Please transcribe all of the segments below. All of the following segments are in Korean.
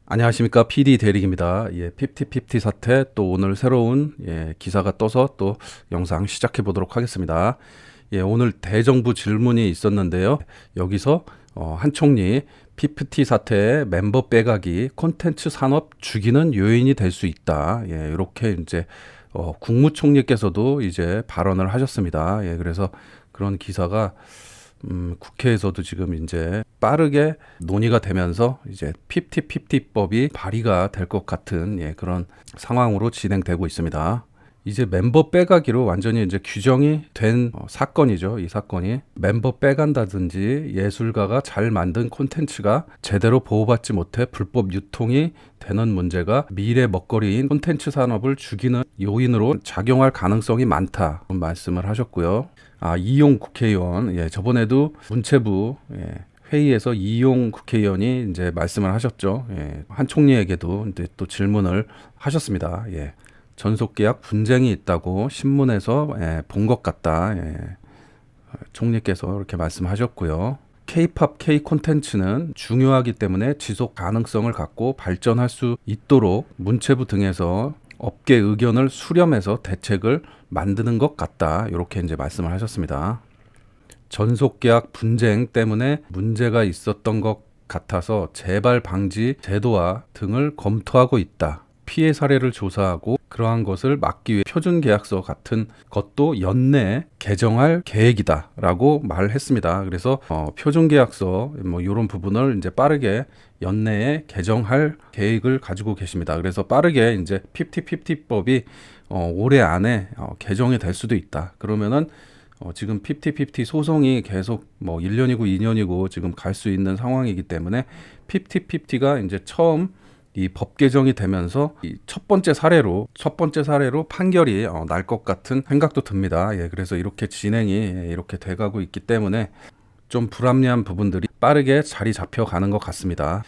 안녕하십니까. PD 대리입니다. 예, 50-50 사태 또 오늘 새로운 기사가 떠서 또 영상 시작해 보도록 하겠습니다. 예, 오늘 대정부 질문이 있었는데요. 여기서 한 총리 50 사태의 멤버 빼가기 콘텐츠 산업 죽이는 요인이 될 수 있다. 예, 이렇게 이제 국무총리께서도 이제 발언을 하셨습니다. 예, 그래서 그런 기사가 국회에서도 지금 이제 빠르게 논의가 되면서 이제 50-50법이 발의가 될 것 같은 그런 상황으로 진행되고 있습니다. 이제 멤버 빼가기로 완전히 이제 규정이 된 사건이죠. 이 사건이 멤버 빼간다든지 예술가가 잘 만든 콘텐츠가 제대로 보호받지 못해 불법 유통이 되는 문제가 미래 먹거리인 콘텐츠 산업을 죽이는 요인으로 작용할 가능성이 많다 말씀을 하셨고요. 이용 국회의원, 저번에도 문체부 회의에서 이용 국회의원이 이제 말씀을 하셨죠. 한 총리에게도 이제 또 질문을 하셨습니다. 전속계약 분쟁이 있다고 신문에서 본 것 같다. 총리께서 이렇게 말씀하셨고요. K-팝, K 콘텐츠는 중요하기 때문에 지속 가능성을 갖고 발전할 수 있도록 문체부 등에서 업계 의견을 수렴해서 대책을 만드는 것 같다. 이렇게 이제 말씀을 하셨습니다. 전속계약 분쟁 때문에 문제가 있었던 것 같아서 재발 방지 제도화 등을 검토하고 있다. 피해 사례를 조사하고 그러한 것을 막기 위해 표준계약서 같은 것도 연내에 개정할 계획이다라고 말했습니다. 그래서 표준계약서 이런 부분을 이제 빠르게 연내에 개정할 계획을 가지고 계십니다. 그래서 빠르게 이제 50-50법이 올해 안에 개정이 될 수도 있다. 그러면은 지금 50-50 소송이 계속 1년이고 2년이고 지금 갈 수 있는 상황이기 때문에 50-50가 이제 처음 이 법 개정이 되면서 이 첫 번째 사례로 판결이 날 것 같은 생각도 듭니다. 그래서 이렇게 진행이 이렇게 돼가고 있기 때문에 좀 불합리한 부분들이 빠르게 자리 잡혀가는 것 같습니다.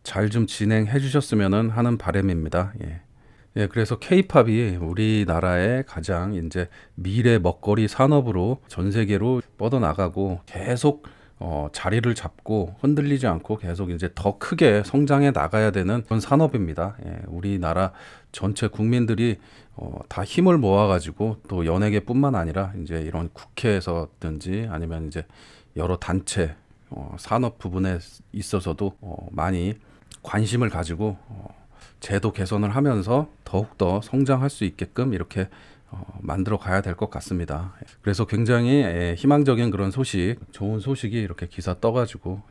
잘 좀 진행해 주셨으면 하는 바람입니다. 그래서 K-팝이 우리나라의 가장 이제 미래 먹거리 산업으로 전 세계로 뻗어나가고 계속 자리를 잡고 흔들리지 않고 계속 이제 더 크게 성장해 나가야 되는 그런 산업입니다. 우리나라 전체 국민들이 다 힘을 모아가지고 또 연예계뿐만 아니라 이제 이런 국회에서든지 아니면 이제 여러 단체 산업 부분에 있어서도 많이 관심을 가지고 제도 개선을 하면서 더욱더 성장할 수 있게끔 이렇게 만들어 가야 될 것 같습니다. 그래서 굉장히 희망적인 그런 소식, 좋은 소식이 이렇게 기사 떠가지고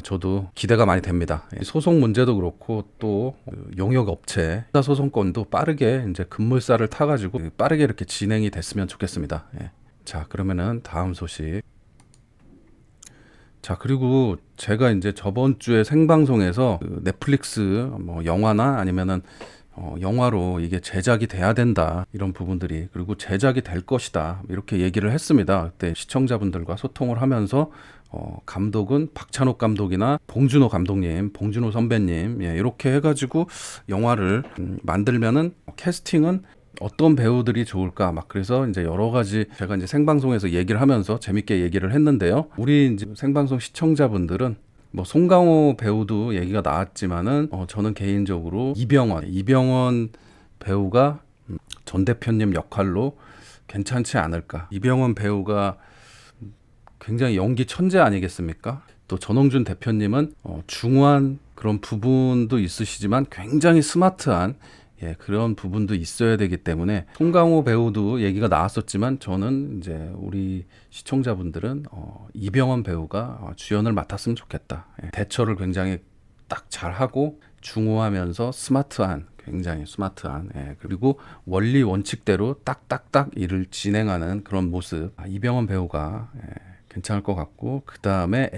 저도 기대가 많이 됩니다. 소송 문제도 그렇고 또 용역 업체 소송권도 빠르게 이제 급물살을 타가지고 빠르게 이렇게 진행이 됐으면 좋겠습니다. 자, 그러면은 다음 소식. 자, 그리고 제가 이제 저번 주에 생방송에서 넷플릭스 영화나 아니면은 영화로 이게 제작이 돼야 된다 이런 부분들이 그리고 제작이 될 것이다 이렇게 얘기를 했습니다. 그때 시청자분들과 소통을 하면서 감독은 박찬욱 감독이나 봉준호 감독님, 봉준호 선배님 이렇게 해가지고 영화를 만들면은 캐스팅은 어떤 배우들이 좋을까 막 그래서 이제 여러 가지 제가 이제 생방송에서 얘기를 하면서 재밌게 얘기를 했는데요. 우리 이제 생방송 시청자분들은 송강호 배우도 얘기가 나왔지만은 저는 개인적으로 이병헌 배우가 전 대표님 역할로 괜찮지 않을까. 이병헌 배우가 굉장히 연기 천재 아니겠습니까? 또 전홍준 대표님은 중후한 그런 부분도 있으시지만 굉장히 스마트한 그런 부분도 있어야 되기 때문에 송강호 배우도 얘기가 나왔었지만 저는 이제 우리 시청자분들은 이병헌 배우가 주연을 맡았으면 좋겠다. 대처를 굉장히 딱 잘하고 중후하면서 스마트한 굉장히 스마트한 그리고 원리 원칙대로 딱딱딱 일을 진행하는 그런 모습 이병헌 배우가 괜찮을 것 같고 그 다음에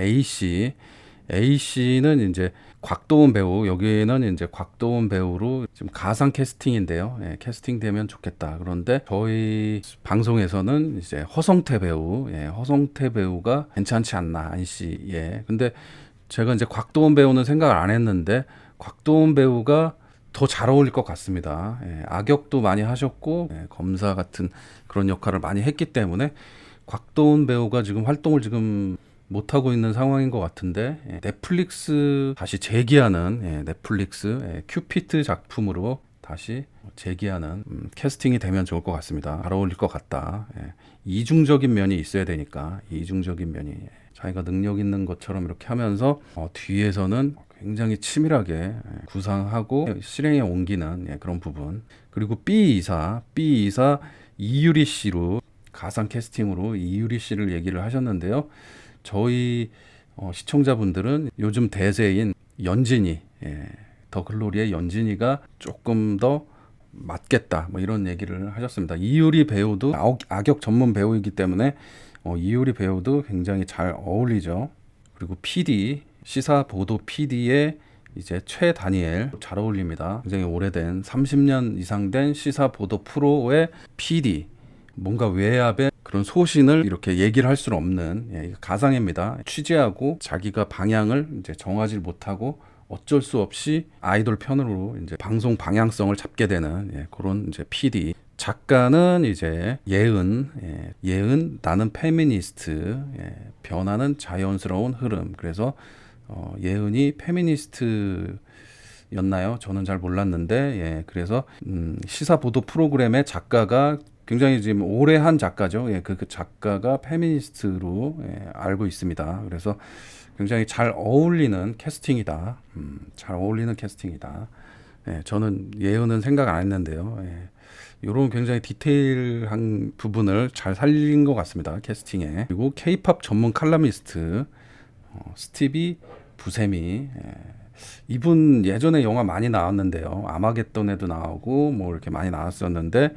A씨는 이제 곽도원 배우 여기는 이제 곽도원 배우로 지금 가상 캐스팅인데요. 캐스팅 되면 좋겠다. 그런데 저희 방송에서는 이제 허성태 배우가 괜찮지 않나 안씨. 근데 제가 이제 곽도원 배우는 생각을 안 했는데 곽도원 배우가 더 잘 어울릴 것 같습니다. 악역도 많이 하셨고 검사 같은 그런 역할을 많이 했기 때문에 곽도원 배우가 지금 활동을 지금 못하고 있는 상황인 것 같은데 넷플릭스 다시 재기하는 넷플릭스 큐피트 작품으로 다시 재기하는 캐스팅이 되면 좋을 것 같습니다. 잘 어울릴 것 같다. 이중적인 면이 있어야 되니까 이중적인 면이 자기가 능력 있는 것처럼 이렇게 하면서 뒤에서는 굉장히 치밀하게 구상하고 실행에 옮기는 그런 부분. 그리고 B24 이유리 씨로 가상 캐스팅으로 이유리 씨를 얘기를 하셨는데요. 저희 시청자분들은 요즘 대세인 연진이 더 글로리의 연진이가 조금 더 맞겠다 뭐 이런 얘기를 하셨습니다. 이유리 배우도 악역 전문 배우이기 때문에 이유리 배우도 굉장히 잘 어울리죠. 그리고 PD 시사 보도 PD의 이제 최 다니엘 잘 어울립니다. 굉장히 오래된 30년 이상 된 시사 보도 프로의 PD 뭔가 외압의 그런 소신을 이렇게 얘기를 할 수는 없는 가상입니다. 취재하고 자기가 방향을 이제 정하지 못하고 어쩔 수 없이 아이돌 편으로 이제 방송 방향성을 잡게 되는 그런 이제 PD. 작가는 이제 예은 나는 페미니스트 변하는 자연스러운 흐름. 그래서 예은이 페미니스트였나요? 저는 잘 몰랐는데 그래서 시사 보도 프로그램의 작가가 굉장히 지금 오래 한 작가죠. 그 작가가 페미니스트로 알고 있습니다. 그래서 굉장히 잘 어울리는 캐스팅이다. 잘 어울리는 캐스팅이다. 저는 예은은 생각 안 했는데요. 이런 굉장히 디테일한 부분을 잘 살린 것 같습니다. 캐스팅에. 그리고 K-팝 전문 칼럼니스트 스티비 부세미. 이분 예전에 영화 많이 나왔는데요. 아마겟돈에도 나오고 뭐 이렇게 많이 나왔었는데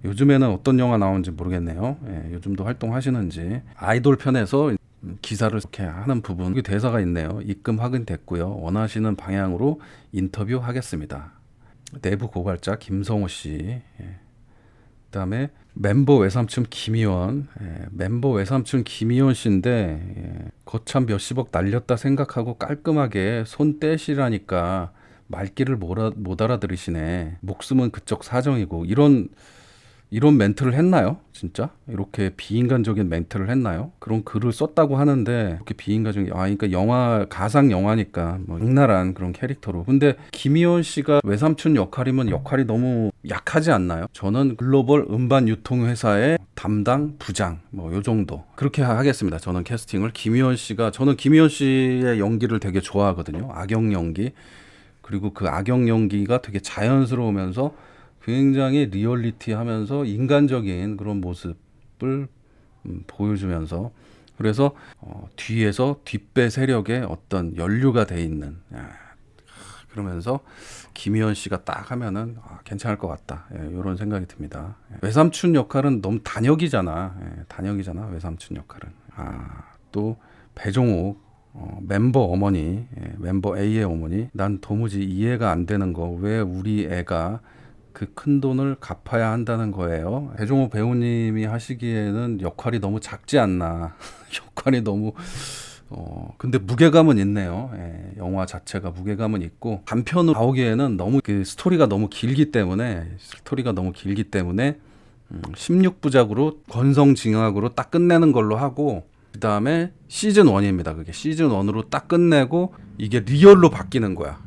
요즘에는 어떤 영화 나오는지 모르겠네요. 요즘도 활동하시는지. 아이돌 편에서 기사를 이렇게 하는 부분, 여기 대사가 있네요. 입금 확인됐고요. 원하시는 방향으로 인터뷰하겠습니다. 내부 고발자 김성호 씨. 그다음에 멤버 외삼촌 김희원. 멤버 외삼촌 김희원 씨인데 거참 몇십억 날렸다 생각하고 깔끔하게 손 떼시라니까 말귀를 못 알아들으시네. 목숨은 그쪽 사정이고 이런 멘트를 했나요? 진짜? 이렇게 비인간적인 멘트를 했나요? 그런 글을 썼다고 하는데 이렇게 비인간적인 그러니까 영화 가상 영화니까 뭐 악랄한 그런 캐릭터로. 근데 김희원 씨가 외삼촌 역할이면 역할이 너무 약하지 않나요? 저는 글로벌 음반 유통 회사의 담당 부장 뭐 요 정도 그렇게 하겠습니다. 저는 캐스팅을 저는 김희원 씨의 연기를 되게 좋아하거든요. 악역 연기. 그리고 그 악역 연기가 되게 자연스러우면서 굉장히 리얼리티하면서 인간적인 그런 모습을 보여주면서 그래서 뒤에서 뒷배 세력의 어떤 연류가 돼 있는 그러면서 김희연 씨가 딱 하면은 괜찮을 것 같다 이런 생각이 듭니다. 외삼촌 역할은 너무 단역이잖아. 외삼촌 역할은. 또 배종옥 멤버 어머니 멤버 A의 어머니. 난 도무지 이해가 안 되는 거 왜 우리 애가 그 큰 돈을 갚아야 한다는 거예요. 배종호 배우님이 하시기에는 역할이 너무 작지 않나. 역할이 너무 근데 무게감은 있네요. 영화 자체가 무게감은 있고 단편으로 나오기에는 너무 그 스토리가 너무 길기 때문에 16부작으로 권성징악으로 딱 끝내는 걸로 하고 그 다음에 시즌 1입니다. 그게 시즌 1으로 딱 끝내고 이게 리얼로 바뀌는 거야.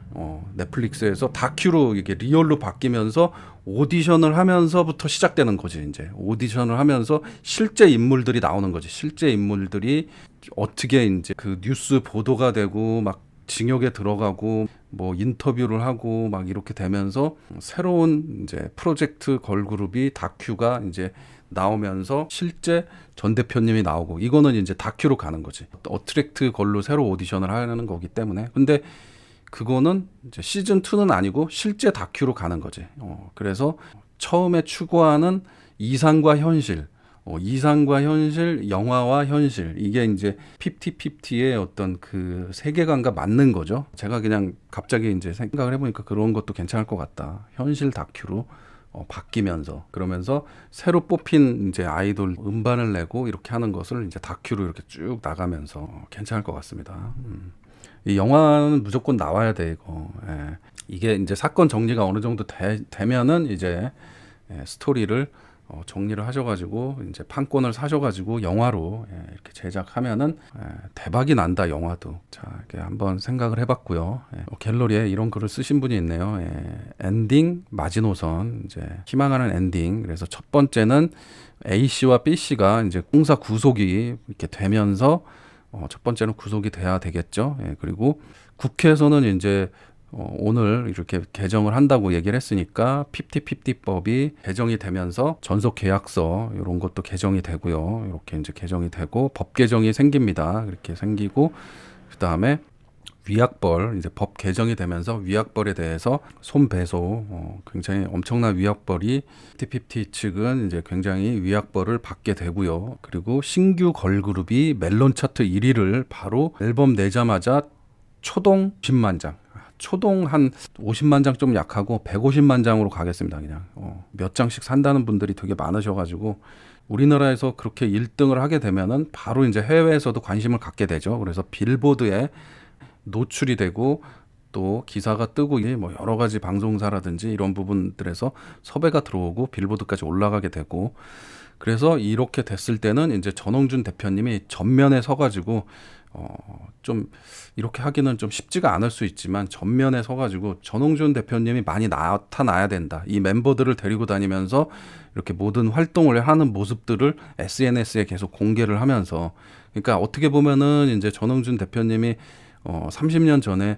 넷플릭스에서 다큐로 이게 리얼로 바뀌면서 오디션을 하면서부터 시작되는 거지. 이제 오디션을 하면서 실제 인물들이 나오는 거지. 실제 인물들이 어떻게 이제 그 뉴스 보도가 되고 막 징역에 들어가고 뭐 인터뷰를 하고 막 이렇게 되면서 새로운 이제 프로젝트 걸그룹이 다큐가 이제 나오면서 실제 전 대표님이 나오고 이거는 이제 다큐로 가는 거지. 어트랙트 걸로 새로 오디션을 하는 거기 때문에. 근데 그거는 이제 시즌 2는 아니고 실제 다큐로 가는 거지. 그래서 처음에 추구하는 이상과 현실, 영화와 현실 이게 이제 50-50의 어떤 그 세계관과 맞는 거죠. 제가 그냥 갑자기 이제 생각을 해보니까 그런 것도 괜찮을 것 같다. 현실 다큐로 바뀌면서 그러면서 새로 뽑힌 이제 아이돌 음반을 내고 이렇게 하는 것을 이제 다큐로 이렇게 쭉 나가면서 괜찮을 것 같습니다. 이 영화는 무조건 나와야 돼 이거. 이게 이제 사건 정리가 어느 정도 되면은 이제 스토리를 정리를 하셔가지고 이제 판권을 사셔가지고 영화로 이렇게 제작하면은 대박이 난다 영화도. 자, 이렇게 한번 생각을 해봤고요. 갤러리에 이런 글을 쓰신 분이 있네요. 엔딩 마지노선, 이제 희망하는 엔딩. 그래서 첫 번째는 A 씨와 B 씨가 이제 공사 구속이 이렇게 되면서 첫 번째는 구속이 돼야 되겠죠. 그리고 국회에서는 이제 오늘 이렇게 개정을 한다고 얘기를 했으니까 50-50법이 개정이 되면서 전속 계약서 이런 것도 개정이 되고요. 이렇게 이제 개정이 되고 법 개정이 생깁니다. 이렇게 생기고 그다음에 위약벌, 이제 법 개정이 되면서 위약벌에 대해서 손배소, 굉장히 엄청난 위약벌이 50-50 측은 이제 굉장히 위약벌을 받게 되고요. 그리고 신규 걸그룹이 멜론 차트 1위를 바로 앨범 내자마자 초동 10만 장. 초동 한 50만 장 좀 약하고 150만 장으로 가겠습니다. 그냥 몇 장씩 산다는 분들이 되게 많으셔가지고 우리나라에서 그렇게 1등을 하게 되면은 바로 이제 해외에서도 관심을 갖게 되죠. 그래서 빌보드에 노출이 되고 또 기사가 뜨고 뭐 여러 가지 방송사라든지 이런 부분들에서 섭외가 들어오고 빌보드까지 올라가게 되고, 그래서 이렇게 됐을 때는 이제 전홍준 대표님이 전면에 서가지고 좀 이렇게 하기는 좀 쉽지가 않을 수 있지만 전면에 서가지고 전홍준 대표님이 많이 나타나야 된다. 이 멤버들을 데리고 다니면서 이렇게 모든 활동을 하는 모습들을 SNS에 계속 공개를 하면서, 그러니까 어떻게 보면은 이제 전홍준 대표님이 30년 전에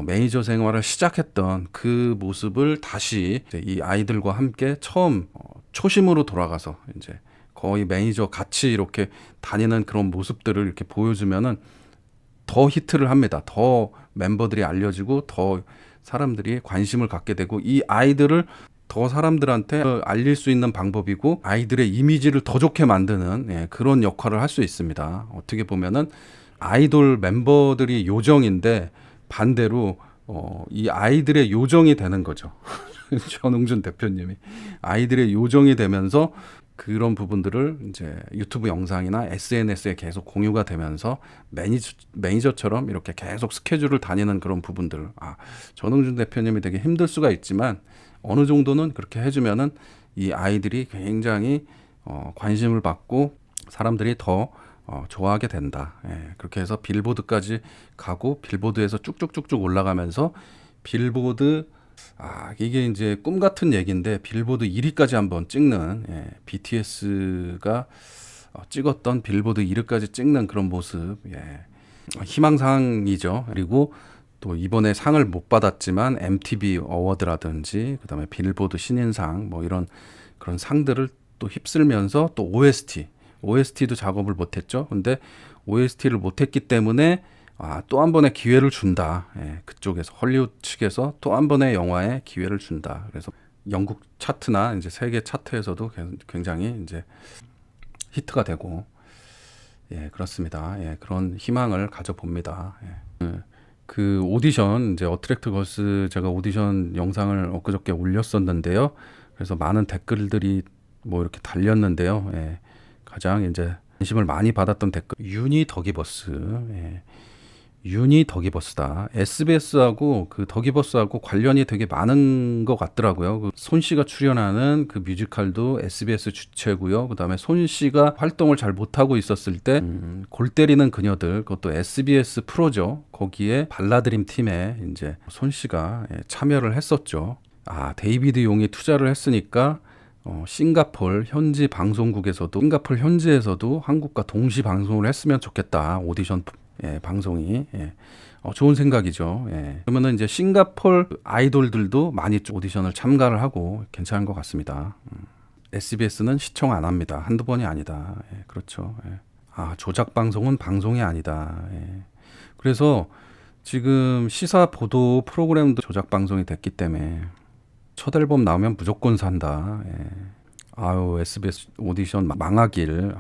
매니저 생활을 시작했던 그 모습을 다시 이제 이 아이들과 함께 처음 초심으로 돌아가서 이제 거의 매니저 같이 이렇게 다니는 그런 모습들을 이렇게 보여주면은 더 히트를 합니다. 더 멤버들이 알려지고 더 사람들이 관심을 갖게 되고, 이 아이들을 더 사람들한테 알릴 수 있는 방법이고 아이들의 이미지를 더 좋게 만드는 그런 역할을 할 수 있습니다. 어떻게 보면은 아이돌 멤버들이 요정인데 반대로 이 아이들의 요정이 되는 거죠. 전홍준 대표님이 아이들의 요정이 되면서 그런 부분들을 이제 유튜브 영상이나 SNS에 계속 공유가 되면서 매니저처럼 이렇게 계속 스케줄을 다니는 그런 부분들. 전홍준 대표님이 되게 힘들 수가 있지만 어느 정도는 그렇게 해주면은 이 아이들이 굉장히 관심을 받고 사람들이 더 좋아하게 된다. 그렇게 해서 빌보드까지 가고 빌보드에서 쭉쭉쭉쭉 올라가면서 빌보드, 이게 이제 꿈 같은 얘기인데 빌보드 1위까지 한번 찍는, BTS가 찍었던 빌보드 1위까지 찍는 그런 모습, 희망사항이죠. 그리고 또 이번에 상을 못 받았지만 MTV 어워드라든지 그다음에 빌보드 신인상 뭐 이런 그런 상들을 또 휩쓸면서 또 OST도 작업을 못했죠. 근데 OST를 못했기 때문에 또 한 번의 기회를 준다. 그쪽에서 헐리우드 측에서 또 한 번의 영화에 기회를 준다. 그래서 영국 차트나 이제 세계 차트에서도 굉장히 이제 히트가 되고, 그렇습니다. 그런 희망을 가져봅니다. 그 오디션, 이제 어트랙트 걸스 제가 오디션 영상을 엊그저께 올렸었는데요. 그래서 많은 댓글들이 뭐 이렇게 달렸는데요. 가장 이제 관심을 많이 받았던 댓글, 유니 더기버스. 유니 더기버스다. SBS하고 그 더기버스하고 관련이 되게 많은 것 같더라고요. 그 손 씨가 출연하는 그 뮤지컬도 SBS 주최고요. 그다음에 손 씨가 활동을 잘 못하고 있었을 때 골 때리는 그녀들, 그것도 SBS 프로죠. 거기에 발라드림 팀에 이제 손 씨가 참여를 했었죠. 데이비드 용이 투자를 했으니까 싱가폴 현지 방송국에서도, 싱가폴 현지에서도 한국과 동시 방송을 했으면 좋겠다. 오디션 방송이. 좋은 생각이죠. 그러면은 이제 싱가폴 아이돌들도 많이 오디션을 참가를 하고 괜찮은 것 같습니다. SBS는 시청 안 합니다. 한두 번이 아니다. 그렇죠. 조작 방송은 방송이 아니다. 그래서 지금 시사 보도 프로그램도 조작 방송이 됐기 때문에 첫 앨범 나오면 무조건 산다. SBS 오디션 망하길.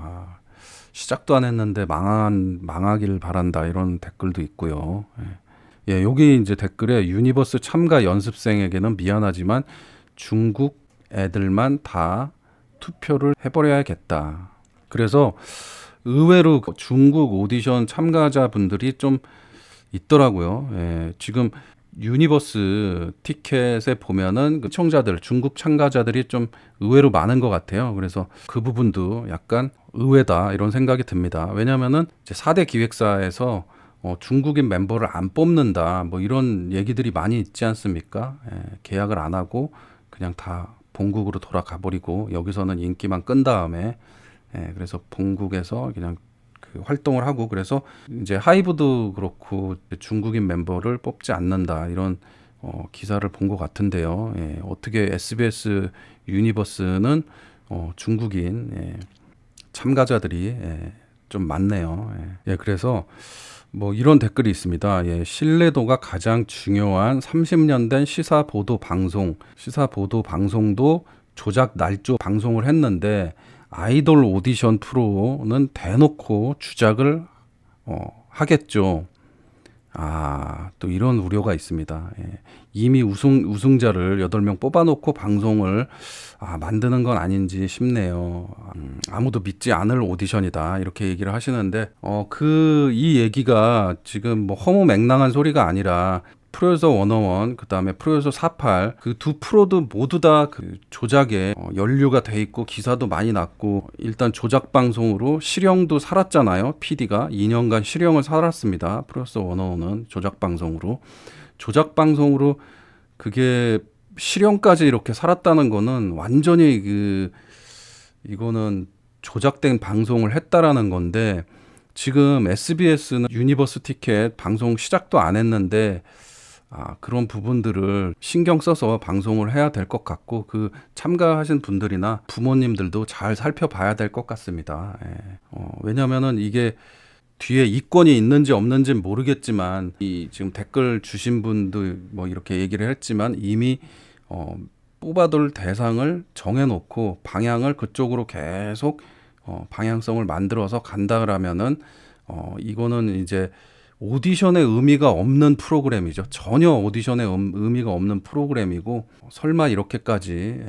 시작도 안 했는데 망하길 바란다. 이런 댓글도 있고요. 여기 이제 댓글에 유니버스 참가 연습생에게는 미안하지만 중국 애들만 다 투표를 해버려야겠다. 그래서 의외로 중국 오디션 참가자분들이 좀 있더라고요. 지금 유니버스 티켓에 보면은 그 시청자들, 중국 참가자들이 좀 의외로 많은 것 같아요. 그래서 그 부분도 약간 의외다 이런 생각이 듭니다. 왜냐면은 이제 4대 기획사에서 중국인 멤버를 안 뽑는다 뭐 이런 얘기들이 많이 있지 않습니까? 계약을 안 하고 그냥 다 본국으로 돌아가 버리고 여기서는 인기만 끈 다음에 그래서 본국에서 그냥 그 활동을 하고 그래서 이제 하이브도 그렇고 중국인 멤버를 뽑지 않는다 이런 기사를 본 것 같은데요. 어떻게 SBS 유니버스는 중국인 참가자들이 좀 많네요. 그래서 뭐 이런 댓글이 있습니다. 신뢰도가 가장 중요한 30년 된 시사 보도 방송도 조작 날조 방송을 했는데 아이돌 오디션 프로는 대놓고 주작을 하겠죠. 또 이런 우려가 있습니다. 이미 우승자를 8명 뽑아놓고 방송을 만드는 건 아닌지 싶네요. 아무도 믿지 않을 오디션이다. 이렇게 얘기를 하시는데, 이 얘기가 지금 뭐 허무맹랑한 소리가 아니라 프로듀서 101, 그 다음에 프로듀서 48, 그 두 프로도 모두 다 그 조작에 연루가 돼 있고 기사도 많이 났고 일단 조작 방송으로 실형도 살았잖아요. PD가 2년간 실형을 살았습니다. 프로듀서 101은 조작 방송으로 그게 실형까지 이렇게 살았다는 거는 완전히 이거는 조작된 방송을 했다라는 건데 지금 SBS는 유니버스 티켓 방송 시작도 안 했는데 그런 부분들을 신경 써서 방송을 해야 될 것 같고 그 참가하신 분들이나 부모님들도 잘 살펴봐야 될 것 같습니다. 왜냐면은 이게 뒤에 이권이 있는지 없는지는 모르겠지만 이 지금 댓글 주신 분도 뭐 이렇게 얘기를 했지만 이미 뽑아둘 대상을 정해놓고 방향을 그쪽으로 계속 방향성을 만들어서 간다 그러면은 이거는 이제 오디션의 의미가 없는 프로그램이죠. 전혀 오디션의 의미가 없는 프로그램이고 설마 이렇게까지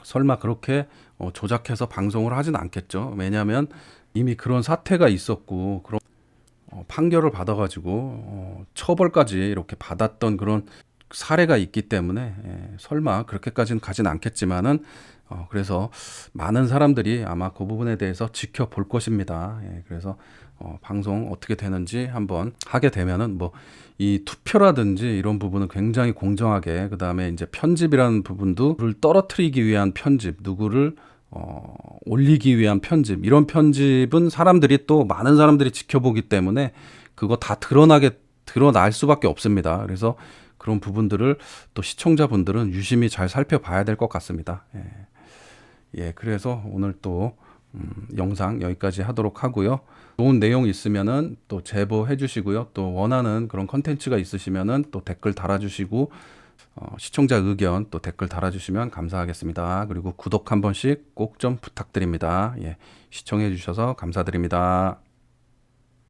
설마 그렇게 조작해서 방송을 하진 않겠죠. 왜냐하면 이미 그런 사태가 있었고 그런 판결을 받아가지고 처벌까지 이렇게 받았던 그런 사례가 있기 때문에 설마 그렇게까지는 가진 않겠지만은 그래서 많은 사람들이 아마 그 부분에 대해서 지켜볼 것입니다. 그래서 방송 어떻게 되는지 한번 하게 되면은 뭐 이 투표라든지 이런 부분은 굉장히 공정하게 그다음에 이제 편집이라는 부분도 누구를 떨어뜨리기 위한 편집, 누구를 올리기 위한 편집 이런 편집은 사람들이 또 많은 사람들이 지켜보기 때문에 그거 다 드러날 수밖에 없습니다. 그래서 그런 부분들을 또 시청자분들은 유심히 잘 살펴봐야 될 것 같습니다. 그래서 오늘 또 영상 여기까지 하도록 하고요. 좋은 내용 있으면은 또 제보해 주시고요. 또 원하는 그런 컨텐츠가 있으시면은 또 댓글 달아주시고 시청자 의견 또 댓글 달아주시면 감사하겠습니다. 그리고 구독 한 번씩 꼭 좀 부탁드립니다. 시청해 주셔서 감사드립니다.